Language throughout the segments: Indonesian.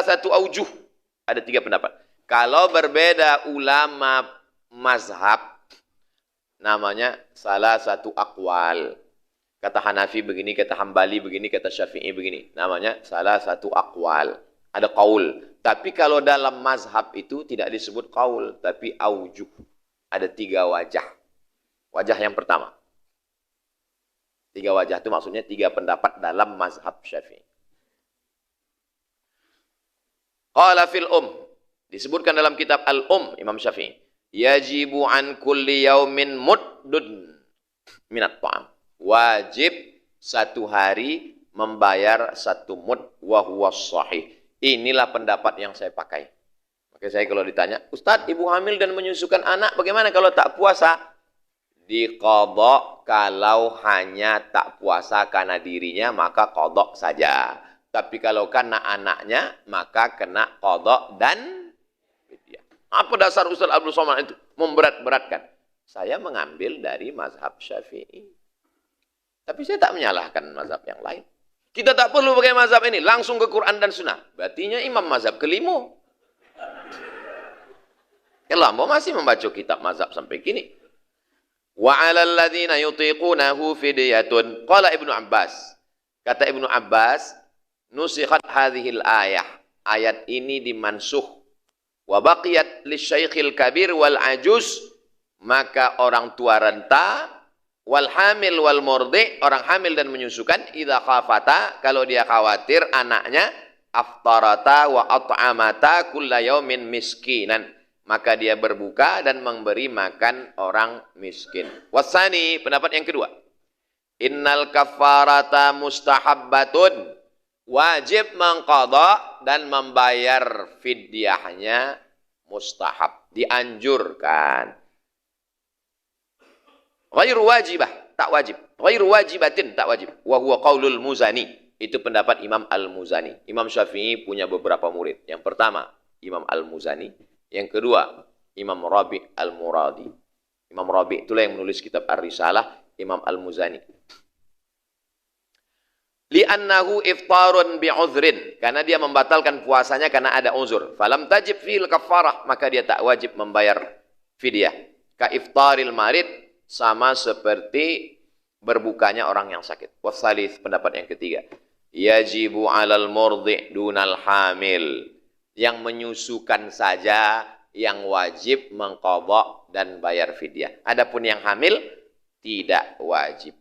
satu aujuh. Ada 3 pendapat. Kalau berbeda ulama mazhab, namanya salah satu aqwal. Kata Hanafi begini, kata Hambali begini, kata Syafi'i begini. Namanya salah satu aqwal. Ada qaul. Tapi kalau dalam mazhab itu tidak disebut qaul, tapi aujuh. Ada 3 wajah. Wajah yang pertama. 3 wajah itu maksudnya 3 pendapat dalam mazhab Syafi'i. Qala fil disebutkan dalam kitab Al-Um Imam Syafi'i. Yajibu an kulli yaumin muddun minat ta'am. Wajib 1 hari membayar 1 mud wa huwa sahih. Inilah pendapat yang saya pakai. Maka saya kalau ditanya, Ustaz, ibu hamil dan menyusukan anak bagaimana kalau tak puasa? Diqadha kalau hanya tak puasa karena dirinya maka qadha saja. Tapi kalau kena anaknya maka kena qadha dan fidyah. Apa dasar Ustaz Abdul Somad itu? Memberat-beratkan. Saya mengambil dari mazhab Syafi'i. Tapi saya tak menyalahkan mazhab yang lain. Kita tak perlu pakai mazhab ini. Langsung ke Quran dan Sunnah. Berartinya imam mazhab kelima. Lambo masih membaca kitab mazhab sampai kini. Wa 'alal ladzina yutiqunahu fidyatun. Qala Ibnu Abbas. Kata Ibnu Abbas, nusikhat hadhil ayah. Ayat ini dimansuh. Wa baqiyat lisyaikhil kabir wal ajuz. Maka orang tua renta, wal hamil wal murdi, orang hamil dan menyusukan, idza khafata, kalau dia khawatir anaknya, aftarata wa at'amata kulla yaumin miskinan, maka dia berbuka dan memberi makan orang miskin. Wasani, pendapat yang kedua, innal kafarata mustahabbatun, wajib mengqadha dan membayar fidyahnya mustahab, dianjurkan. Ghairu wajibah, tak wajib. Ghairu wajibatin, tak wajib. Wa huwa qaulul Muzani. Itu pendapat Imam Al-Muzani. Imam Syafi'i punya beberapa murid. Yang pertama, Imam Al-Muzani. Yang kedua, Imam Rabi' Al-Muradi. Imam Rabi' itulah yang menulis kitab Ar-Risalah, Imam Al-Muzani. Li'annahu iftarun bi'udhrin. Karena dia membatalkan puasanya karena ada uzur. Falam tajib fil kafarah. Maka dia tak wajib membayar fidyah. Ka iftaril marid. Sama seperti berbukanya orang yang sakit. Wasalis, pendapat yang ketiga. Yajibu 'alal murdi' dunal hamil. Yang menyusukan saja yang wajib mengqadha dan bayar fidyah. Adapun yang hamil tidak wajib.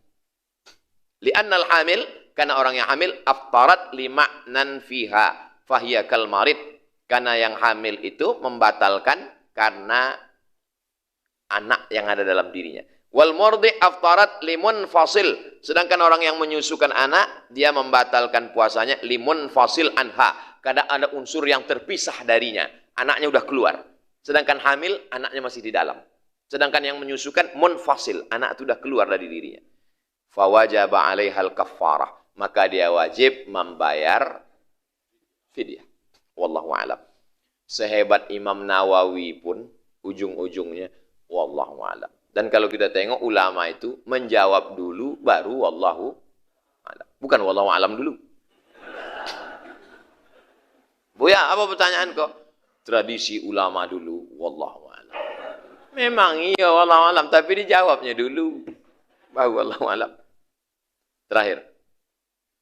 Li'annal hamil, karena orang yang hamil aftarat lima'nan fiha fahiya kal marid. Karena yang hamil itu membatalkan karena anak yang ada dalam dirinya. Wal murdi aftarat limun fasil. Sedangkan orang yang menyusukan anak, dia membatalkan puasanya limun fasil anha. Karena ada unsur yang terpisah darinya. Anaknya udah keluar. Sedangkan hamil, anaknya masih di dalam. Sedangkan yang menyusukan munfasil. Anak itu udah keluar dari dirinya. Fawajaba alaihal kaffarah. Maka dia wajib membayar fidyah. Wallahu a'lam. Sehebat Imam Nawawi pun, ujung-ujungnya, wallahu a'lam. Dan kalau kita tengok ulama itu menjawab dulu baru wallahu a'lam. Bukan wallahu a'lam dulu. Buya, apa pertanyaan kok? Tradisi ulama dulu wallahu a'lam. Memang iya wallahu a'lam, tapi dijawabnya dulu baru wallahu a'lam. Terakhir.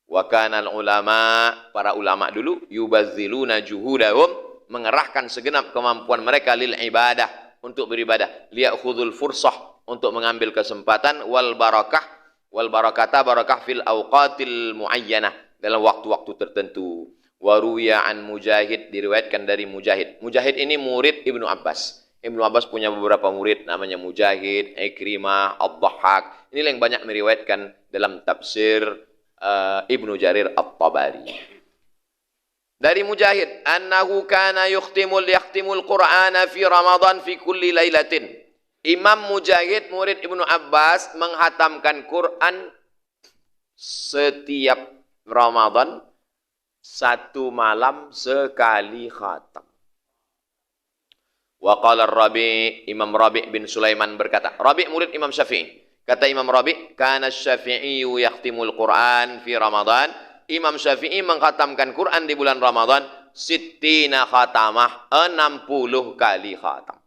Wa kanal ulama, para ulama dulu yubazziluna juhudahum, mengerahkan segenap kemampuan mereka lil ibadah, untuk beribadah, liyakhudhul fursah, untuk mengambil kesempatan, wal barakata barakah fil awqatil muayyanah, dalam waktu-waktu tertentu. Waruya an Mujahid, diriwayatkan dari Mujahid. Mujahid ini murid Ibnu Abbas. Ibnu Abbas punya beberapa murid namanya Mujahid, Ikrimah, Ad-Dhahhak. Ini yang banyak meriwayatkan dalam tafsir Ibnu Jarir At-Tabari. Dari Mujahid, annahu kana yahtimul Qur'ana fi Ramadan fi kulli lailatin. Imam Mujahid, murid Ibnu Abbas, menghatamkan Quran setiap Ramadan, 1 malam sekali khatam. Wa qala Rabi', Imam Rabi' bin Sulaiman berkata, Rabi' murid Imam Syafi'i. Kata Imam Rabi', kana Syafi'i yahtimul Quran fi Ramadan. Imam Syafi'i mengkhatamkan Quran di bulan Ramadan sittina khatamah, 60 kali khatam.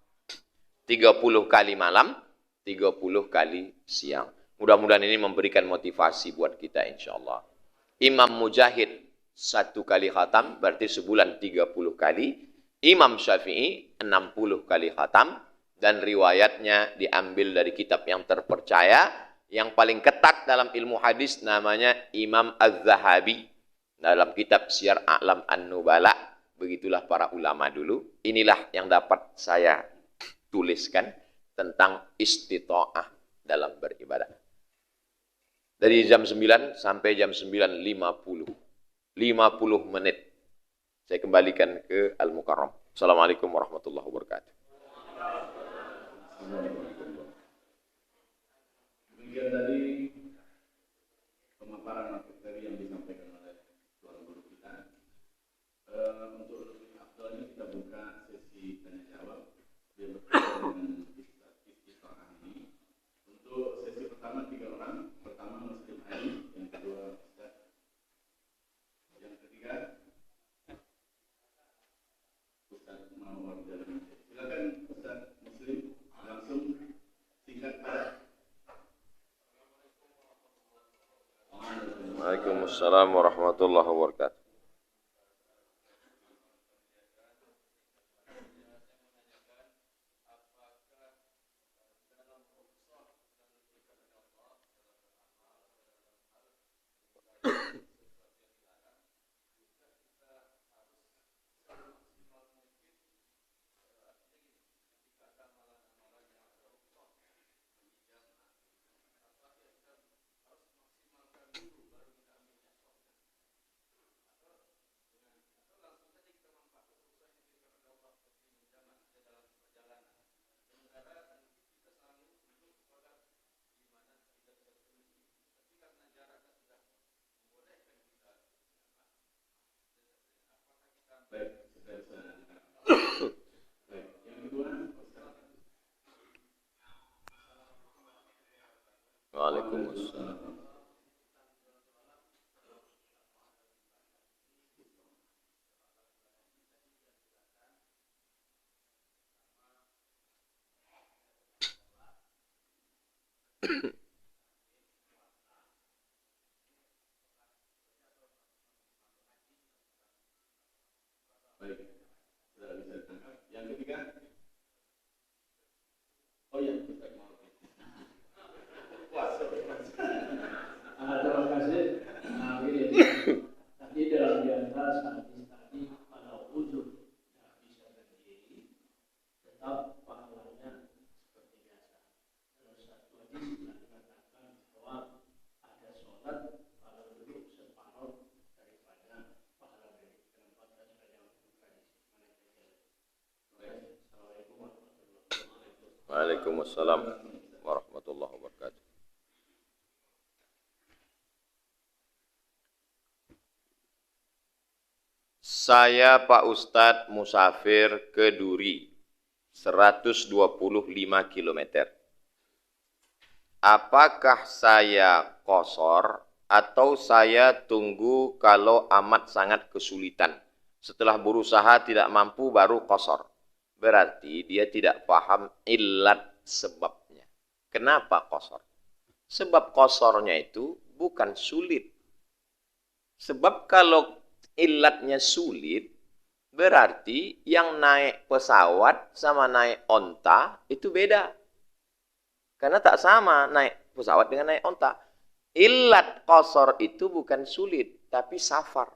30 kali malam, 30 kali siang. Mudah-mudahan ini memberikan motivasi buat kita insyaallah. Imam Mujahid 1 kali khatam, berarti sebulan 30 kali. Imam Syafi'i 60 kali khatam. Dan riwayatnya diambil dari kitab yang terpercaya. Yang paling ketat dalam ilmu hadis namanya Imam Az-Zahabi. Dalam kitab Syiar A'lam An-Nubala. Begitulah para ulama dulu. Inilah yang dapat saya tuliskan tentang istita'ah dalam beribadah. Dari jam 9 sampai jam 9.50. 50 menit. Saya kembalikan ke Al-Mukarram. Assalamualaikum warahmatullahi wabarakatuh. Demikian tadi pemaparan materi yang disampaikan oleh tuan guru kita. Untuk lebih afdalnya kita buka sesi tanya jawab yang berkaitan dengan istita'ah ini. Untuk sesi pertama 3 orang. Pertama Muslim Ali, yang kedua Ustaz, yang ketiga Ustaz Mawar Jalan. Silakan Ustaz Muslim langsung singkat padat. Waalaikumsalam warahmatullahi wabarakatuh. Baik, baik. Yang kedua, Waalaikumsalam. baik. Sudah bisa ditangkap. Yang ketiga, oh ya, Ustaz Mawar. Wah, terima kasih. Ini tadi dalam diantara hadis tadi kalau uzur tidak bisa berdiri, tetap pahalanya seperti biasa. Terus satu hadis mengatakan bahwa ada sholat kalau duduk separuh daripada pahala berdiri. Kenapa saya sudah jawab hadis mana saja. Assalamualaikum warahmatullahi wabarakatuh. Waalaikumsalam warahmatullahi wabarakatuh. Saya Pak Ustadz musafir ke Duri 125 km. Apakah saya qashar atau saya tunggu kalau amat sangat kesulitan? Setelah berusaha tidak mampu baru qashar. Berarti dia tidak paham illat sebabnya. Kenapa qashar? Sebab qasharnya itu bukan sulit. Sebab kalau illatnya sulit, berarti yang naik pesawat sama naik onta itu beda. Karena tak sama naik pesawat dengan naik onta. Illat qashar itu bukan sulit, tapi safar.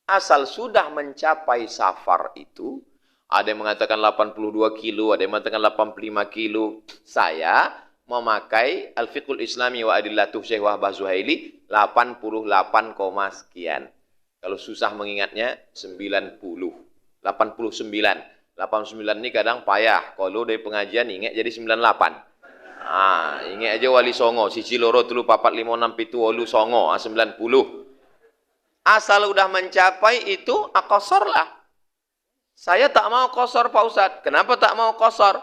Asal sudah mencapai safar itu, ada yang mengatakan 82 kilo, ada yang mengatakan 85 kilo. Saya memakai Al-Fiqhul Islami wa Adillatuh Syekh Wahbah Zuhaili 88, sekian. Kalau susah mengingatnya 90, 89. 89 ini kadang payah. Kalau dari pengajian ingat jadi 98. Ingat aja Wali Songo, siji loro telu papat lima enam pitu wolu songo, 90. Asal udah mencapai itu qashar lah. Saya tak mau qashar Pak Ustadz. Kenapa tak mau qashar?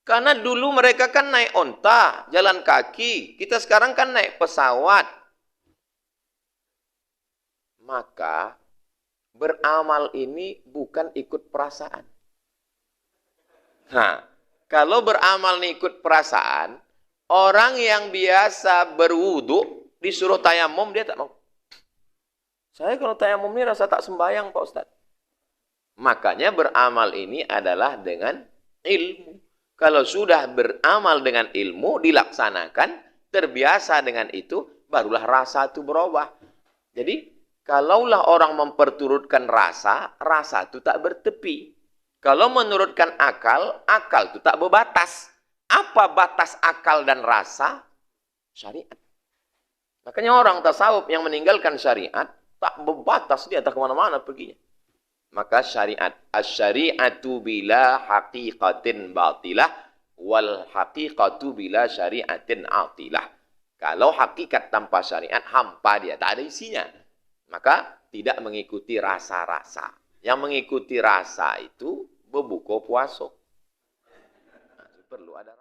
Karena dulu mereka kan naik onta, jalan kaki. Kita sekarang kan naik pesawat. Maka Beramal ini bukan ikut perasaan. Nah, kalau beramal ini ikut perasaan, orang yang biasa berwudu disuruh tayamum dia tak mau. Saya kalau tayamum ini rasa tak sembahyang Pak Ustaz. Makanya beramal ini adalah dengan ilmu. Kalau sudah beramal dengan ilmu, dilaksanakan, terbiasa dengan itu, barulah rasa itu berubah. Jadi, kalaulah orang memperturutkan rasa, rasa itu tak bertepi. Kalau menurutkan akal, akal itu tak berbatas. Apa batas akal dan rasa? Syariat. Makanya orang tasawuf yang meninggalkan syariat, tak berbatas, dia tak kemana-mana perginya. Maka syariat, as-syari'atu bila haqiqatin batilah, wal haqiqatu bila syariatin atilah. Kalau hakikat tanpa syariat, hampa dia, tak ada isinya. Maka tidak mengikuti rasa-rasa. Yang mengikuti rasa itu berbuka puasa. Nah, perlu ada